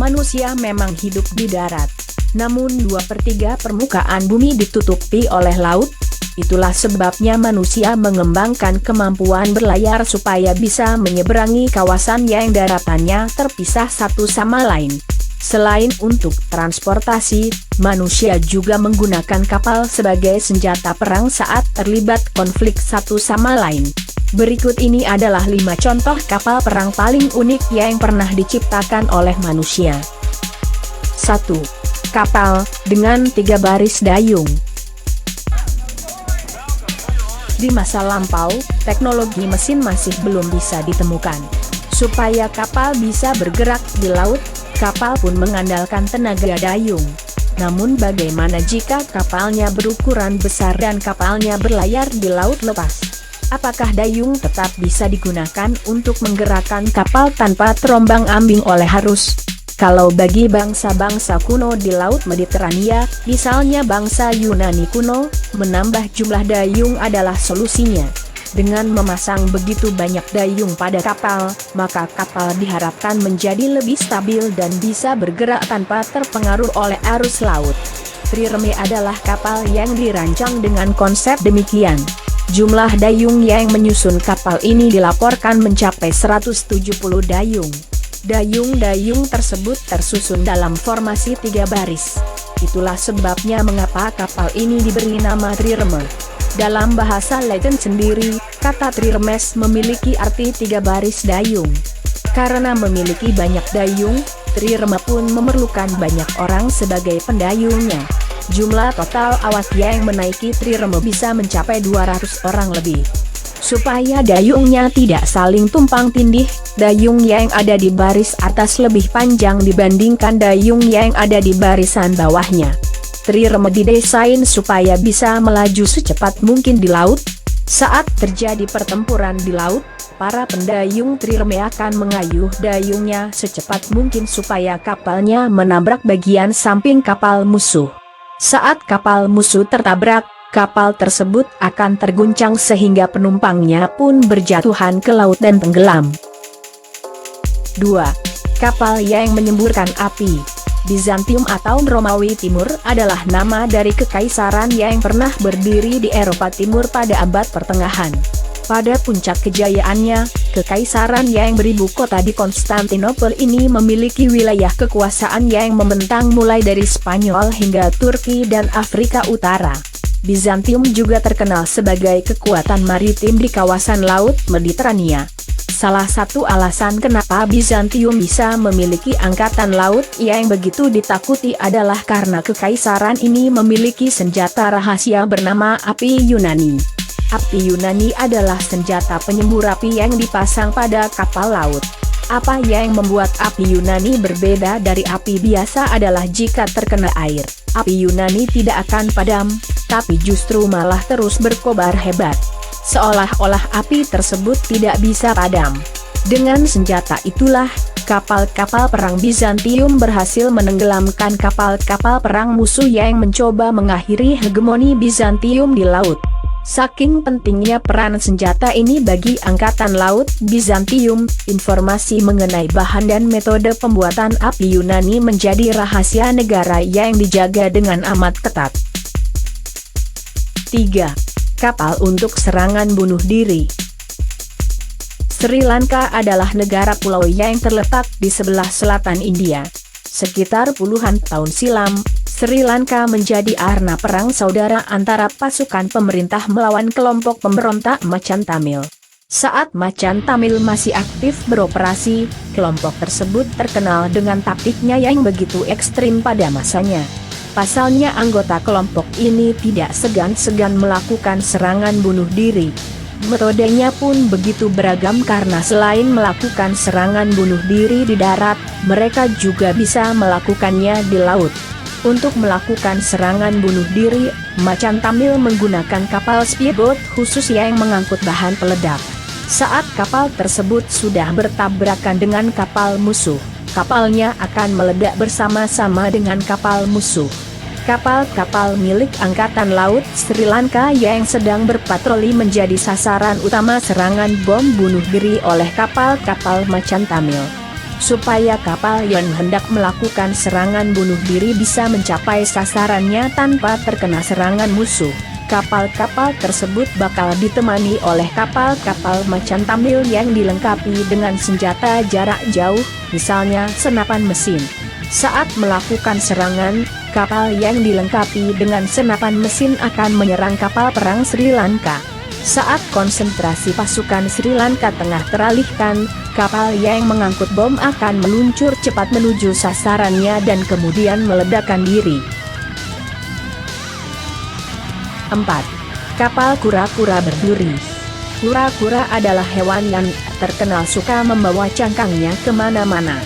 manusia memang hidup di darat. Namun 2/3 permukaan bumi ditutupi oleh laut. Itulah sebabnya manusia mengembangkan kemampuan berlayar supaya bisa menyeberangi kawasan yang daratannya terpisah satu sama lain. Selain untuk transportasi, manusia juga menggunakan kapal sebagai senjata perang saat terlibat konflik satu sama lain. Berikut ini adalah 5 contoh kapal perang paling unik yang pernah diciptakan oleh manusia. 1. Kapal dengan 3 baris dayung. Di masa lampau, teknologi mesin masih belum bisa ditemukan. Supaya kapal bisa bergerak di laut, kapal pun mengandalkan tenaga dayung. Namun bagaimana jika kapalnya berukuran besar dan kapalnya berlayar di laut lepas? Apakah dayung tetap bisa digunakan untuk menggerakkan kapal tanpa terombang-ambing oleh arus? Kalau bagi bangsa-bangsa kuno di Laut Mediterania, misalnya bangsa Yunani kuno, menambah jumlah dayung adalah solusinya. Dengan memasang begitu banyak dayung pada kapal, maka kapal diharapkan menjadi lebih stabil dan bisa bergerak tanpa terpengaruh oleh arus laut. Trireme adalah kapal yang dirancang dengan konsep demikian. Jumlah dayung yang menyusun kapal ini dilaporkan mencapai 170 dayung. Dayung-dayung tersebut tersusun dalam formasi 3 baris. Itulah sebabnya mengapa kapal ini diberi nama trireme. Dalam bahasa Latin sendiri, kata triremes memiliki arti 3 baris dayung. Karena memiliki banyak dayung, trireme pun memerlukan banyak orang sebagai pendayungnya. Jumlah total awak yang menaiki trireme bisa mencapai 200 orang lebih. Supaya dayungnya tidak saling tumpang tindih, dayung yang ada di baris atas lebih panjang dibandingkan dayung yang ada di barisan bawahnya. Trireme didesain supaya bisa melaju secepat mungkin di laut. Saat terjadi pertempuran di laut, para pendayung trireme akan mengayuh dayungnya secepat mungkin supaya kapalnya menabrak bagian samping kapal musuh. Saat kapal musuh tertabrak, kapal tersebut akan terguncang sehingga penumpangnya pun berjatuhan ke laut dan tenggelam. 2. Kapal yang menyemburkan api. Bizantium atau Romawi Timur adalah nama dari kekaisaran yang pernah berdiri di Eropa Timur pada abad pertengahan. Pada puncak kejayaannya, kekaisaran yang beribu kota di Konstantinopel ini memiliki wilayah kekuasaan yang membentang mulai dari Spanyol hingga Turki dan Afrika Utara. Bizantium juga terkenal sebagai kekuatan maritim di kawasan Laut Mediterania. Salah satu alasan kenapa Bizantium bisa memiliki angkatan laut yang begitu ditakuti adalah karena kekaisaran ini memiliki senjata rahasia bernama api Yunani. Api Yunani adalah senjata penyembur api yang dipasang pada kapal laut. Apa yang membuat api Yunani berbeda dari api biasa adalah jika terkena air, api Yunani tidak akan padam, tapi justru malah terus berkobar hebat. Seolah-olah api tersebut tidak bisa padam. Dengan senjata itulah, kapal-kapal perang Bizantium berhasil menenggelamkan kapal-kapal perang musuh yang mencoba mengakhiri hegemoni Bizantium di laut. Saking pentingnya peran senjata ini bagi angkatan laut Bizantium, informasi mengenai bahan dan metode pembuatan api Yunani menjadi rahasia negara yang dijaga dengan amat ketat. 3. Kapal untuk serangan bunuh diri. Sri Lanka adalah negara pulau yang terletak di sebelah selatan India. Sekitar puluhan tahun silam, Sri Lanka menjadi arena perang saudara antara pasukan pemerintah melawan kelompok pemberontak Macan Tamil. Saat Macan Tamil masih aktif beroperasi, kelompok tersebut terkenal dengan taktiknya yang begitu ekstrim pada masanya. Pasalnya anggota kelompok ini tidak segan-segan melakukan serangan bunuh diri. Metodenya pun begitu beragam karena selain melakukan serangan bunuh diri di darat, mereka juga bisa melakukannya di laut. Untuk melakukan serangan bunuh diri, Macan Tamil menggunakan kapal speedboat khusus yang mengangkut bahan peledak. Saat kapal tersebut sudah bertabrakan dengan kapal musuh, kapalnya akan meledak bersama-sama dengan kapal musuh. Kapal-kapal milik Angkatan Laut Sri Lanka yang sedang berpatroli menjadi sasaran utama serangan bom bunuh diri oleh kapal-kapal Macan Tamil. supaya kapal yang hendak melakukan serangan bunuh diri bisa mencapai sasarannya tanpa terkena serangan musuh. Kapal-kapal tersebut bakal ditemani oleh kapal-kapal macan Tamil yang dilengkapi dengan senjata jarak jauh, misalnya senapan mesin. Saat melakukan serangan, kapal yang dilengkapi dengan senapan mesin akan menyerang kapal perang Sri Lanka. Saat konsentrasi pasukan Sri Lanka tengah teralihkan, kapal yang mengangkut bom akan meluncur cepat menuju sasarannya dan kemudian meledakkan diri. 4. Kapal kura-kura berduri. Kura-kura adalah hewan yang terkenal suka membawa cangkangnya kemana-mana.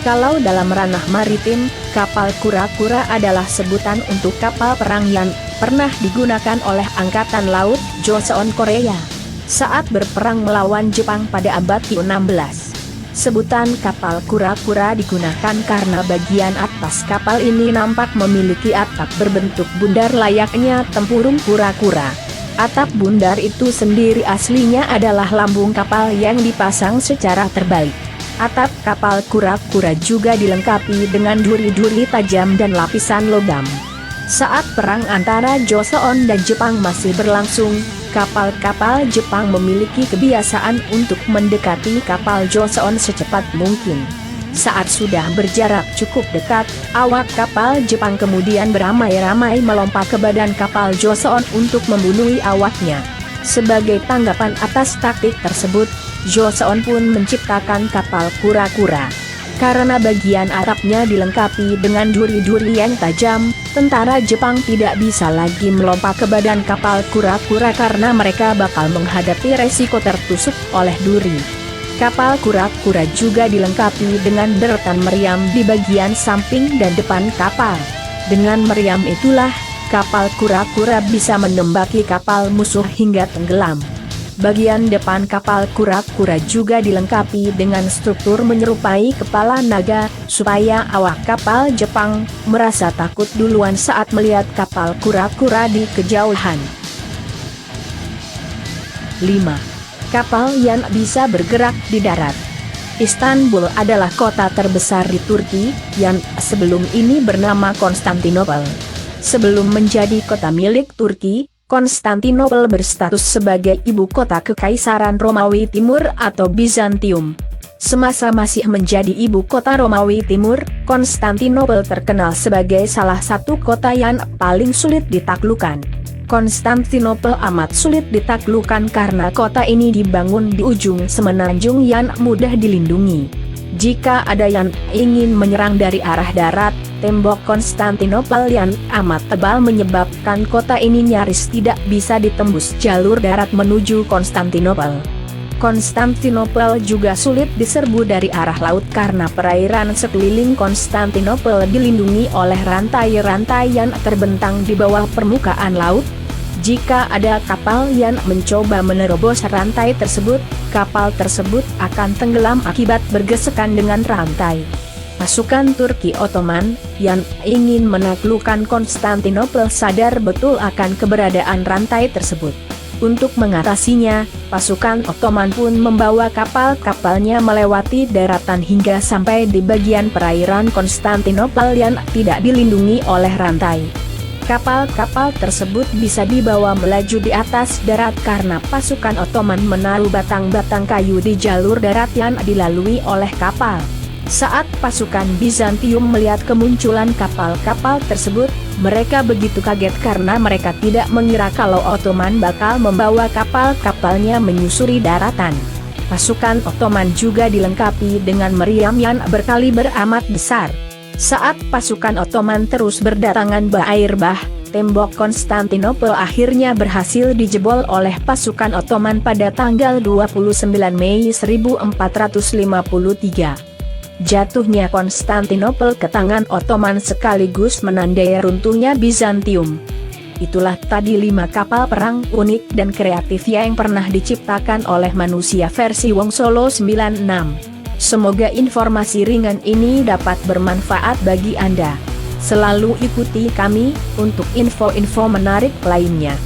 Kalau dalam ranah maritim, kapal kura-kura adalah sebutan untuk kapal perang yang pernah digunakan oleh Angkatan Laut Joseon Korea saat berperang melawan Jepang pada abad ke-16. Sebutan kapal kura-kura digunakan karena bagian atas kapal ini nampak memiliki atap berbentuk bundar layaknya tempurung kura-kura. Atap bundar itu sendiri aslinya adalah lambung kapal yang dipasang secara terbalik. Atap kapal kura-kura juga dilengkapi dengan duri-duri tajam dan lapisan logam. Saat perang antara Joseon dan Jepang masih berlangsung, kapal-kapal Jepang memiliki kebiasaan untuk mendekati kapal Joseon secepat mungkin. Saat sudah berjarak cukup dekat, awak kapal Jepang kemudian beramai-ramai melompat ke badan kapal Joseon untuk membunuh awaknya. Sebagai tanggapan atas taktik tersebut, Joseon pun menciptakan kapal kura-kura. Karena bagian atapnya dilengkapi dengan duri-duri yang tajam, tentara Jepang tidak bisa lagi melompat ke badan kapal kura-kura karena mereka bakal menghadapi resiko tertusuk oleh duri. Kapal kura-kura juga dilengkapi dengan deretan meriam di bagian samping dan depan kapal. Dengan meriam itulah, kapal kura-kura bisa menembaki kapal musuh hingga tenggelam. Bagian depan kapal kura-kura juga dilengkapi dengan struktur menyerupai kepala naga, supaya awak kapal Jepang merasa takut duluan saat melihat kapal kura-kura di kejauhan. 5. Kapal yang bisa bergerak di darat. Istanbul adalah kota terbesar di Turki, yang sebelum ini bernama Konstantinopel. Sebelum menjadi kota milik Turki, Konstantinopel berstatus sebagai ibu kota Kekaisaran Romawi Timur atau Bizantium. Semasa masih menjadi ibu kota Romawi Timur, Konstantinopel terkenal sebagai salah satu kota yang paling sulit ditaklukkan. Konstantinopel amat sulit ditaklukkan karena kota ini dibangun di ujung semenanjung yang mudah dilindungi. Jika ada yang ingin menyerang dari arah darat, tembok Konstantinopel yang amat tebal menyebabkan kota ini nyaris tidak bisa ditembus jalur darat menuju Konstantinopel. Konstantinopel juga sulit diserbu dari arah laut karena perairan sekeliling Konstantinopel dilindungi oleh rantai-rantai yang terbentang di bawah permukaan laut. Jika ada kapal yang mencoba menerobos rantai tersebut, kapal tersebut akan tenggelam akibat bergesekan dengan rantai. Pasukan Turki Ottoman yang ingin menaklukkan Konstantinopel sadar betul akan keberadaan rantai tersebut. Untuk mengatasinya, pasukan Ottoman pun membawa kapal-kapalnya melewati daratan hingga sampai di bagian perairan Konstantinopel yang tidak dilindungi oleh rantai. Kapal-kapal tersebut bisa dibawa melaju di atas darat karena pasukan Ottoman menaruh batang-batang kayu di jalur darat yang dilalui oleh kapal. Saat pasukan Bizantium melihat kemunculan kapal-kapal tersebut, mereka begitu kaget karena mereka tidak mengira kalau Ottoman bakal membawa kapal-kapalnya menyusuri daratan. Pasukan Ottoman juga dilengkapi dengan meriam yang berkaliber amat besar. Saat pasukan Ottoman terus berdatangan air bah, tembok Konstantinopel akhirnya berhasil dijebol oleh pasukan Ottoman pada tanggal 29 Mei 1453. Jatuhnya Konstantinopel ke tangan Ottoman sekaligus menandai runtuhnya Bizantium. Itulah tadi 5 kapal perang unik dan kreatif yang pernah diciptakan oleh manusia versi Wong Solo 96. Semoga informasi ringan ini dapat bermanfaat bagi Anda. Selalu ikuti kami untuk info-info menarik lainnya.